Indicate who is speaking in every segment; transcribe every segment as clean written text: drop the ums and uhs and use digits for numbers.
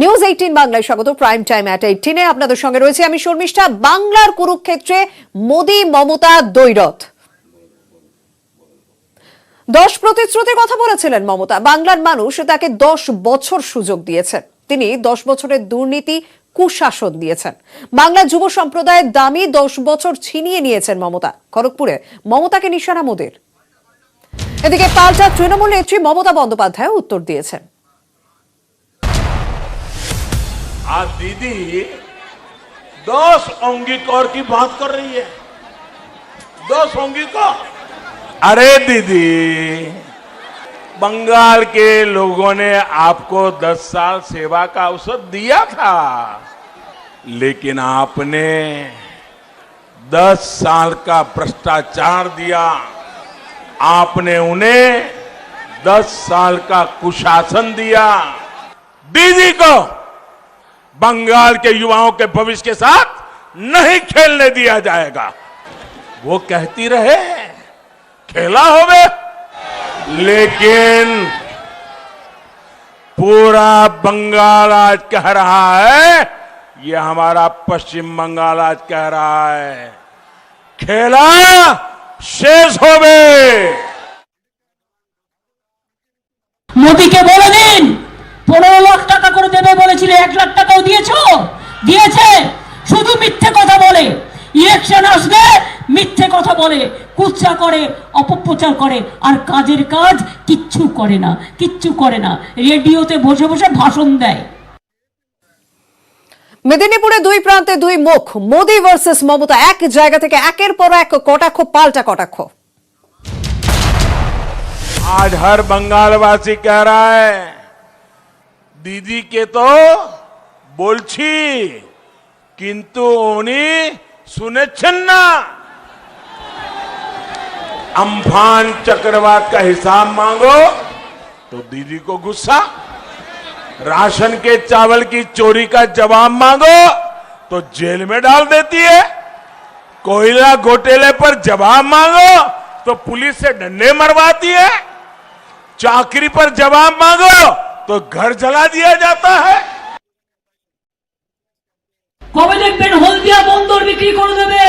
Speaker 1: News 18 বাংলায় স্বাগত। Prime time এট 18 আপনাদের সঙ্গে রয়েছে আমি শর্মিষ্ঠা। বাংলার কুরুক্ষেত্রে মোদি মমতা দ্বৈরথ। 10 প্রতিশ্রুতির কথা বলেছিলেন মমতা। বাংলার মানুষ তাকে 10 বছর সুযোগ দিয়েছেন। তিনি 10 বছরের দুর্নীতি কুশাসন দিয়েছেন। বাংলা যুব সম্প্রদায়ের দামি 10 বছর ছিনিয়ে নিয়েছেন মমতা। খড়গপুরে মমতাকে নিশানা মোদির। এদিকে পাল্টা তৃণমূল নেত্রী মমতা বন্দ্যোপাধ্যায় উত্তর দিয়েছেন।
Speaker 2: आज दीदी 10 अंगीकार की बात कर रही है। 10 अंगीकार। अरे दीदी, बंगाल के लोगों ने आपको 10 साल सेवा का अवसर दिया था, लेकिन आपने 10 साल का भ्रष्टाचार दिया। आपने उन्हें 10 साल का कुशासन दिया। दीदी को बंगाल के युवाओं के भविष्य के साथ नहीं खेलने दिया जाएगा। वो कहती रहे खेला होवे, लेकिन पूरा बंगाल आज कह रहा है, ये हमारा पश्चिम बंगाल आज कह रहा है, खेला शेष होवे।
Speaker 3: मोदी के बोले दिन 15 লাখ টাকা করে দেবে বলেছিল, 1 লাখ টাকাও দিয়েছো? দিয়েছে। শুধু মিথ্যে কথা বলে, ইলেকশন আসবে মিথ্যে কথা বলে, কুৎসা করে, অপপ্রচার করে, আর কাজের কাজ কিচ্ছু করে না, কিচ্ছু করে না। রেডিওতে বসে বসে ভাষণ দেয়।
Speaker 1: মেদিনীপুরে দুই প্রান্তে দুই মুখ, মোদি ভার্সেস মমতা। এক জায়গা থেকে একের পর এক কটাক্ষ, পাল্টা কটাক্ষ।
Speaker 2: आज हर बंगालवासी कह रहा है, दीदी के तो बोलছি, কিন্তু উনি শুনেছেন না। अम्फान चक्रवात का हिसाब मांगो तो दीदी को गुस्सा, राशन के चावल की चोरी का जवाब मांगो तो जेल में डाल देती है, कोयला घोटाले पर जवाब मांगो तो पुलिस से डंडे मरवाती है, चाकरी पर जवाब मांगो तो घर जला दिया जाता है।
Speaker 3: কবে দেখবেন হলদিয়া বন্দর বিক্রি করে দেবে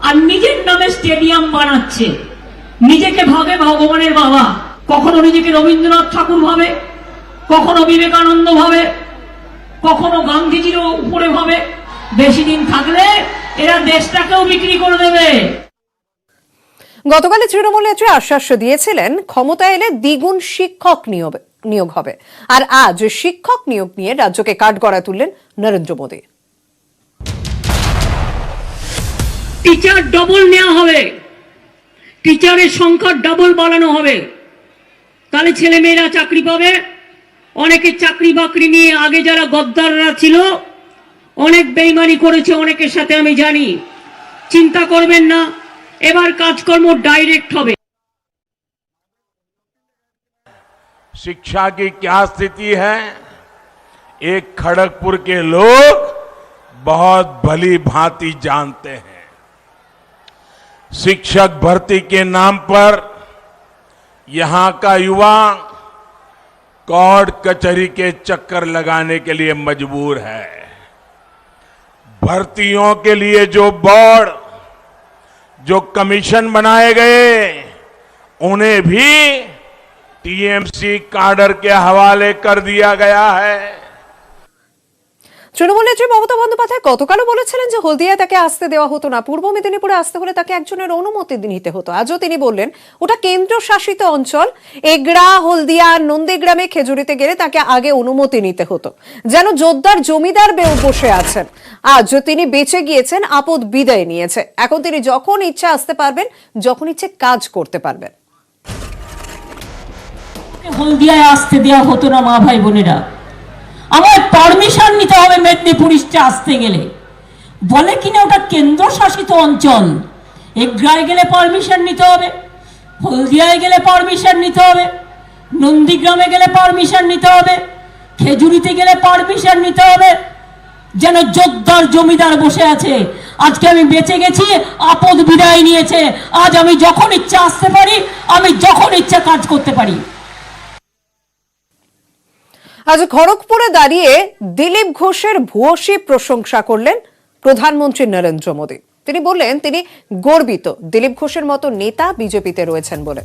Speaker 3: আর নিজের নামে স্টেডিয়াম বানাচ্ছে, নিজেকে ভাবে ভগবানের বাবা। কখনো নিজেকে রবীন্দ্রনাথ ঠাকুর ভাবে, কখনো বিবেকানন্দ ভাবে, কখনো গান্ধীজির উপরে ভাবে। বেশি দিন থাকলে এরা দেশটাকেও বিক্রি করে দেবে।
Speaker 1: গতকাল তৃণমূল নেত্রী আশ্বাস দিয়েছিলেন ক্ষমতা এলে দ্বিগুণ শিক্ষক নিয়োগ হবে, আর আজ শিক্ষক নিয়োগ নিয়ে রাজ্যকে কাঠগড়ায় তুললেন নরেন্দ্র মোদী।
Speaker 3: টিচার ডবল নেওয়া হবে, টিচারের সংখ্যা ডবল বাড়ানো হবে, তাহলে ছেলে মেয়েরা চাকরি পাবে। অনেকে চাকরি বাকরি নিয়ে আগে যারা গদ্দাররা ছিল অনেক বেইমানি করেছে অনেকের সাথে, আমি জানি। চিন্তা করবেন না, এবার কাজকর্ম ডাইরেক্ট হবে।
Speaker 2: शिक्षा की क्या स्थिति है, एक खड़गपुर के लोग बहुत भली भांति जानते हैं। शिक्षक भर्ती के नाम पर यहां का युवा कोर्ट कचहरी के चक्कर लगाने के लिए मजबूर है। भर्तियों के लिए जो बोर्ड, जो कमीशन बनाए गए, उन्हें भी टीएमसी काडर के हवाले कर दिया गया है।
Speaker 1: তৃণমূল নেত্রী মমতা বন্দ্যোপাধ্যায় গতকালও বলেছিলেন যে হলদিয়ায় তাকে আসতে দেওয়া হতো না, পূর্ব মেদিনীপুরে আসতে হলে তাকে একজনের অনুমতি নিতে হতো। আজও তিনি বললেন ওটা কেন্দ্র শাসিত অঞ্চল, এগড়া, হলদিয়া, নন্দীগ্রামে খেজুরিতে গেলে তাকে আগে অনুমতি নিতে হতো, যেন জোরদার জমিদার বসে আছেন। আজ তিনি বেঁচে গিয়েছেন, আপদ বিদায় নিয়েছে। এখন তিনি যখন ইচ্ছা আসতে পারবেন, যখন ইচ্ছে কাজ করতে পারবেন।
Speaker 3: হলদিয়ায় আসতে দেওয়া হতো না মা ভাই বোনেরা, আমার পারমিশন নিতে হবে মেদিনীপুর ইস্টে আসতে গেলে। বলে কিনা ওটা কেন্দ্র শাসিত অঞ্চল, এগড়ায় গেলে পারমিশন নিতে হবে, হলদিয়ায় গেলে পারমিশন নিতে হবে, নন্দীগ্রামে গেলে পারমিশন নিতে হবে, খেজুরিতে গেলে পারমিশন নিতে হবে, যেন জোরদার জমিদার বসে আছে। আজকে আমি বেঁচে গেছি, আপদ বিদায় নিয়েছে। আজ আমি যখন ইচ্ছা আসতে পারি, আমি যখন ইচ্ছা কাজ করতে পারি।
Speaker 1: আজ খড়গপুরে দাঁড়িয়ে দিলীপ ঘোষের ভূয়সী প্রশংসা করলেন প্রধানমন্ত্রী নরেন্দ্র মোদী। তিনি বললেন তিনি গর্বিত দিলীপ ঘোষের মতো নেতা বিজেপিতে রয়েছেন বলে।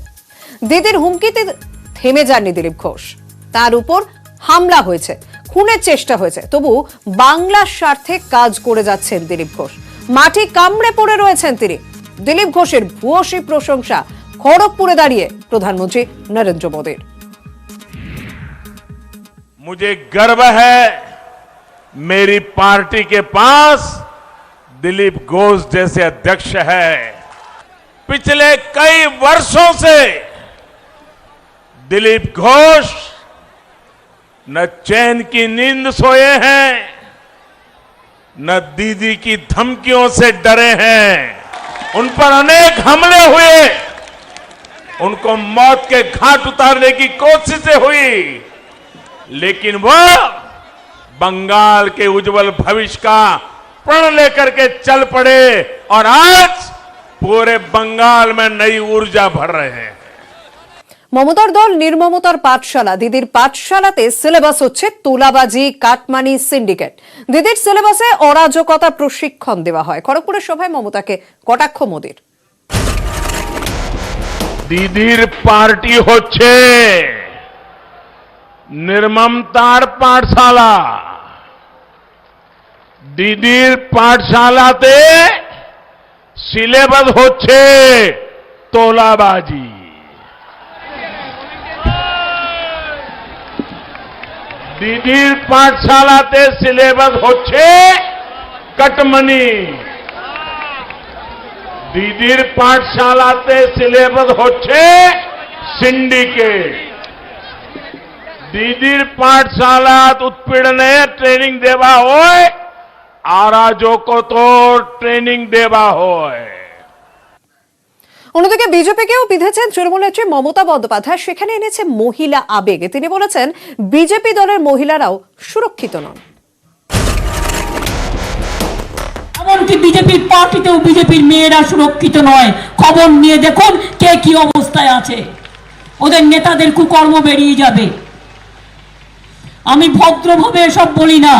Speaker 1: দিদির হুমকিতে থেমে যাননি দিলীপ ঘোষ, তার উপর হামলা হয়েছে, খুনের চেষ্টা হয়েছে, তবু বাংলার স্বার্থে কাজ করে যাচ্ছেন দিলীপ ঘোষ। মাটি কামড়ে পড়ে রয়েছেন তিনি। দিলীপ ঘোষের ভূয়সী প্রশংসা খড়গপুরে দাঁড়িয়ে প্রধানমন্ত্রী নরেন্দ্র মোদীর।
Speaker 2: मुझे गर्व है मेरी पार्टी के पास दिलीप घोष जैसे अध्यक्ष है। पिछले कई वर्षों से दिलीप घोष न चैन की नींद सोए हैं, न दीदी की धमकियों से डरे हैं। उन पर अनेक हमले हुए, उनको मौत के घाट उतारने की कोशिशें हुई, लेकिन वो बंगाल के उज्जवल भविष्य का प्रण लेकर के चल पड़े और आज पूरे बंगाल में नई ऊर्जा भर रहे हैं।
Speaker 1: মমতার দল নির্মমতার পাঠশালা। দিদির পাঠশালাতে সিলেবাস হচ্ছে তোলাবাজি, কাটমানি, সিন্ডিকেট। দিদির সিলেবাসে অরাজকতা প্রশিক্ষণ দেওয়া হয়। খড়গপুরের সভায় মমতাকে কটাক্ষ মোদীর।
Speaker 2: দিদির পার্টি হচ্ছে निर्ममतार पाठशाला। दीदीर पाठशालाते सिलेबस होच्छे तोलाबाजी। दीदीर पाठशालाते सिलेबस होच्छे कटमनी। दीदीर पाठशालाते सिलेबस होच्छे सिंडिकेट। दीदीर पाठशालात उत्पीड़ने ट्रेनिंग देवा होय, आराजोको तो ट्रेनिंग देवा होय।
Speaker 1: অন্যদিকে বিজেপিকেও বিঁধেছেন তৃণমূল নেত্রী মমতা বন্দ্যোপাধ্যায়। সেখানে এনেছে মহিলা আবেগ। তিনি বলেছেন বিজেপি দলের মহিলারাও সুরক্ষিত নন।
Speaker 3: এমনকি বিজেপির পার্টিতেও বিজেপির মেয়েরা সুরক্ষিত নয়। খবর নিয়ে দেখুন কে কি অবস্থায় আছে। ওদের নেতাদের কুকর্ম বেরিয়ে যাবে। আমি ভদ্রভাবে এসব বলি না।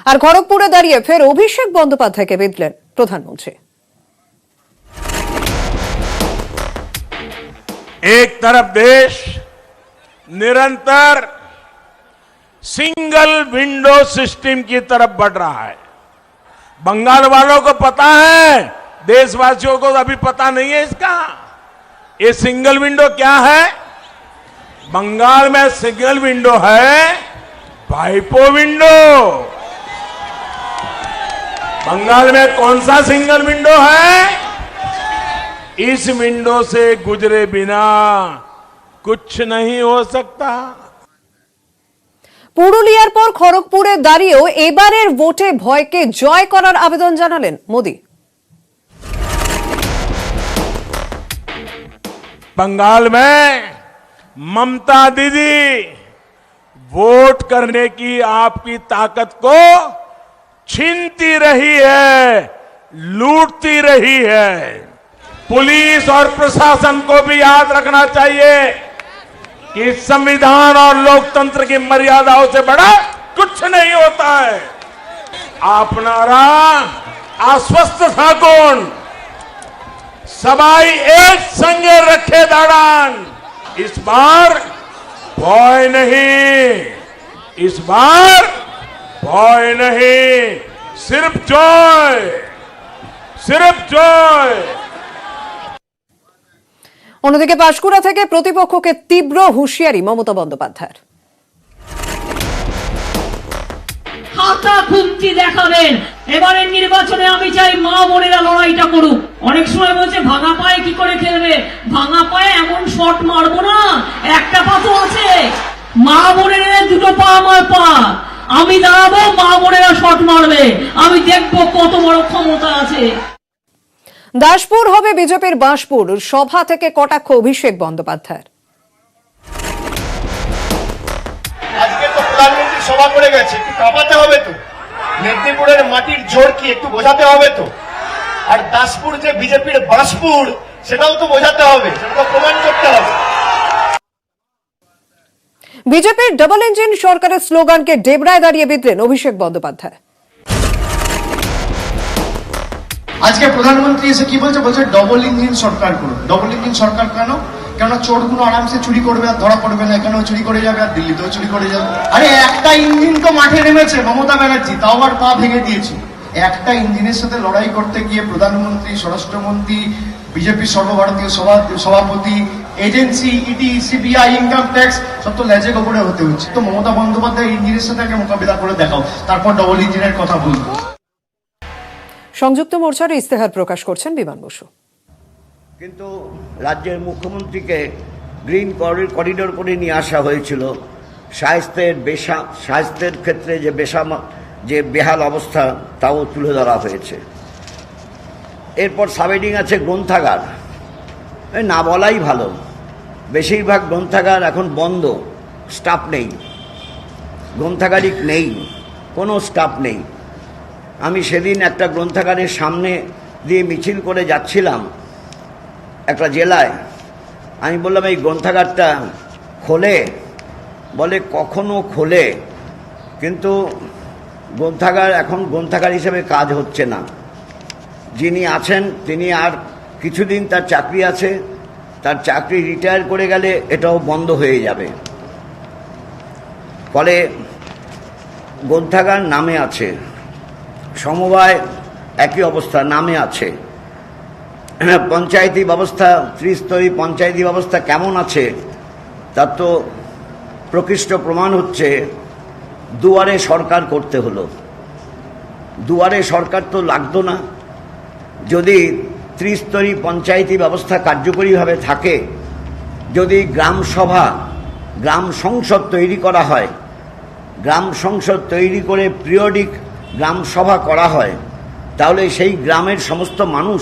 Speaker 1: আর খড়গপুরে দাঁড়িয়ে ফের অভিষেক বন্দ্যোপাধ্যায়কে বিঁধলেন প্রধানমন্ত্রী।
Speaker 2: एक तरफ देश निरंतर सिंगल विंडो सिस्टम की तरफ बढ़ रहा है। बंगाल वालों को पता है, देशवासियों को अभी पता नहीं है इसका। ये सिंगल विंडो क्या है? बंगाल में सिंगल विंडो है भाइपो विंडो। बंगाल में कौन सा सिंगल विंडो है? इस विंडो से गुजरे बिना कुछ नहीं हो सकता।
Speaker 1: পুরুলিয়ার পর খড়গপুরে দাঁড়িয়েও এবারের ভোটে ভয়কে জয় করার আবেদন জানালেন মোদী।
Speaker 2: बंगाल में ममता दीदी वोट करने की आपकी ताकत को छीनती रही है, लूटती रही है। पुलिस और प्रशासन को भी याद रखना चाहिए कि संविधान और लोकतंत्र की मर्यादाओं से बड़ा कुछ नहीं होता है। आपनारा आश्वस्त थाकुन सबाई एक संगे रखे दाड़ान। इस बार भय नहीं, इस बार भय नहीं, सिर्फ जय, सिर्फ जय।
Speaker 1: অন্যদিকে পাঁশকুড়া থেকে প্রতিপক্ষকে তীব্র হুঁশিয়ারি মমতা বন্দ্যোপাধ্যায়ের।
Speaker 3: হাতা খুন্তি দেখাবেন। এবারের নির্বাচনে আমি চাই মা বোনেরা লড়াইটা করুক। অনেক সময় বলছে ভাঙা পায়ে কি করে খেলবে। ভাঙা পায়ে এমন শট মারবো না, একটা পা তো আছে। মা বোনেরা দুটো পা আমার পা, আমি দাঁড়াবো, মা বোনেরা শট মারবে। আমি দেখবো কত বড় ক্ষমতা আছে।
Speaker 1: দাসপুর হবে বিজেপির বাঁশপুর। সভা থেকে কটাক্ষ অভিষেক বন্দ্যোপাধ্যায়ের।
Speaker 4: আজকে তো প্রধানমন্ত্রী সভা করে গেছে, একটু কাঁপাতে হবে তো। মেদিনীপুরের মাটির জোর কি একটু বোঝাতে হবে তো। আর দাসপুর যে বিজেপির বাঁশপুর সেটাও তো বোঝাতে হবে, সেটা তো প্রমাণ করতে হবে।
Speaker 1: বিজেপির ডাবল ইঞ্জিন সরকারের স্লোগানকে ডেবরায় দাঁড়িয়ে বিঁধলেন অভিষেক বন্দ্যোপাধ্যায়।
Speaker 4: আজকে প্রধানমন্ত্রী এসে কি বলছে, বলছে ডবল ইঞ্জিন সরকার করুন। ডবল ইঞ্জিন সরকার কেন? কেননা চোরগুলো আরামসে চুরি করবে আর ধরা পড়বে না, এখানেও চুরি করে যাবে আর দিল্লিতেও চুরি করে যাবে। আরে একটা ইঞ্জিন তো মাঠে নেমেছে মমতা ব্যানার্জি, তাও আবার পা ভেঙে দিয়েছে। একটা ইঞ্জিনের সাথে লড়াই করতে গিয়ে প্রধানমন্ত্রী, স্বরাষ্ট্রমন্ত্রী, বিজেপির সর্বভারতীয় সভাপতি, agency, ED, CBI, income tax সব তো লেজে গোপরে হতে হচ্ছে। তো মমতা বন্দ্যোপাধ্যায় ইঞ্জিনের সাথে আগে মোকাবিলা করে দেখাও, তারপর ডবল ইঞ্জিনের কথা বলবো।
Speaker 1: সংযুক্ত মোর্চার ইস্তেহার প্রকাশ করছেন বিমান বসু।
Speaker 5: কিন্তু রাজ্যের মুখ্যমন্ত্রীকে গ্রিন করিডোর করে নিয়ে আসা হয়েছিল। স্বাস্থ্যের ক্ষেত্রে যে বেহাল অবস্থা তাও তুলে ধরা হয়েছে। এরপর সাবহেডিং আছে গ্রন্থাগার, না বলাই ভালো। বেশিরভাগ গ্রন্থাগার এখন বন্ধ, স্টাফ নেই, গ্রন্থাগারিক নেই, কোনো স্টাফ নেই। আমি সেদিন একটা গ্রন্থাগারের সামনে দিয়ে মিছিল করে যাচ্ছিলাম একটা জেলায়। আমি বললাম এই গ্রন্থাগারটা খোলে? বলে কখনো খোলে, কিন্তু গ্রন্থাগার এখন গ্রন্থাগার হিসেবে কাজ হচ্ছে না। যিনি আছেন তিনি আর কিছুদিন তার চাকরি আছে, তার চাকরি রিটায়ার করে গেলে এটাও বন্ধ হয়ে যাবে। ফলে গ্রন্থাগার নামে আছে, সমবায় একই অবস্থা, নামে আছে। পঞ্চায়েতি ব্যবস্থা, ত্রিস্তরী পঞ্চায়েতি ব্যবস্থা কেমন আছে তার তো প্রকৃষ্ট প্রমাণ হচ্ছে দুয়ারে সরকার করতে হলো। দুয়ারে সরকার তো লাগতো না। যদি ত্রিস্তরী পঞ্চায়েতি ব্যবস্থা কার্যকরীভাবে থাকে, যদি গ্রাম সভা, গ্রাম সংসদ তৈরি করা হয়, গ্রাম সংসদ তৈরি করে পিরিয়ডিক গ্রাম সভা করা হয়, তাহলে সেই গ্রামের সমস্ত মানুষ,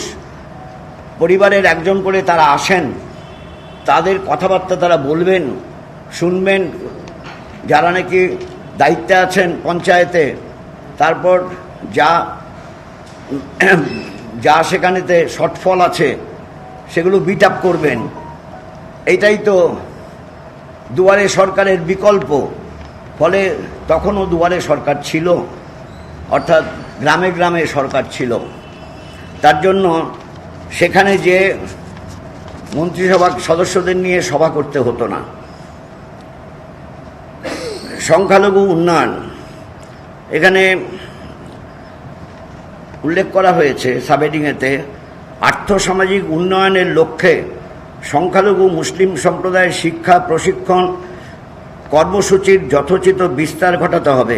Speaker 5: পরিবারের একজন করে তারা আসেন, তাদের কথাবার্তা তারা বলবেন, শুনবেন, যারা নাকি দায়িত্বে আছেন পঞ্চায়েতে। তারপর যা সেখানেতে শর্টফল আছে সেগুলো বিট আপ করবেন। এইটাই তো দুয়ারে সরকারের বিকল্প। ফলে তখনও দুয়ারে সরকার ছিল, অর্থাৎ গ্রামে গ্রামে সরকার ছিল। তার জন্য সেখানে যে মন্ত্রিসভা সদস্যদের নিয়ে সভা করতে হতো না। সংখ্যালঘু উন্নয়ন এখানে উল্লেখ করা হয়েছে সাবহেডিংয়েতে, আর্থসামাজিক উন্নয়নের লক্ষ্যে সংখ্যালঘু মুসলিম সম্প্রদায়ের শিক্ষা প্রশিক্ষণ কর্মসূচির যথোচিত বিস্তার ঘটাতে হবে।